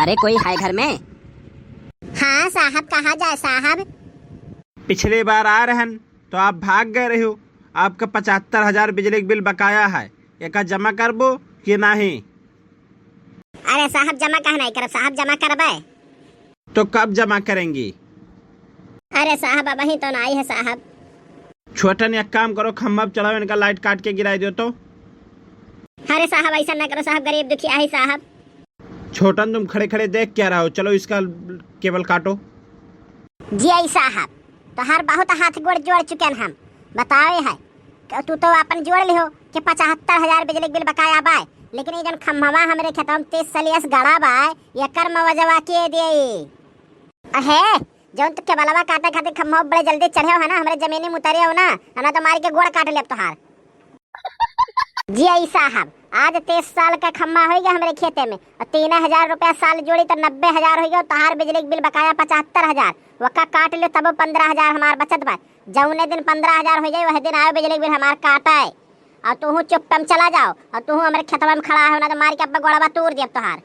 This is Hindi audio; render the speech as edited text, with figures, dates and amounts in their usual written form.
अरे कोई है घर में? हाँ साहब, कहाँ जाए साहब? पिछले बार आ रहन तो आप भाग गए रहे हो। आपका 75,000 बिजली के बिल बकाया है, एक जमा करबो कि नहीं? अरे साहब जमा कहाँ नहीं करब साहब, जमा करबे। तो कब जमा करेंगी? अरे साहब अब ही तो नहीं है साहब। छोटन एक काम करो, खम्भा पे चढ़ाओ, इनका लाइट काट के गिराई दो तो। अरे साहब ऐसा ना करो साहब, गरीब दुखिया है साहब। छोटन तुम खड़े खड़े देख क्या रहो, चलो इसका केबल काटो। जी आई साहब, तो हर बहुत हाथ गोड़ जोड़ चुके हैं हम। बताओ है तू तो अपन जोड़ लिहो कि 75,000 बिजली के बिल बकाया बाय, लेकिन ये जन खम्भवा हमरे खेतों में 30 सलियस गड़ा बाय, ये कर मवजवा के दिए अहे जौन तो केबलवा काटे खातिर खम्भा बड़े जल्दी चढ़े हो ना, हमरे जमीनी में उतरे हो ना तो मार के गोड़ काट ले तोहार। जी आई साहब, आज 30 साल का खम्भा हो गया हमारे खेते में और 3,000 रुपया साल जोड़ी तो 90,000 हो गया। तोहार बिजली के बिल बकाया 75,000, वक्का काट ले तब 15,000 हमार बचत बा। जौने दिन 15,000 हो जाए वह दिन आयो बिजली के बिल हमार काटा है। और तू चुप्पम चला जाओ और तू हमारे खेतवा में खड़ा है ना तो मार के अब गोड़वा तोड़ दिया तोहार।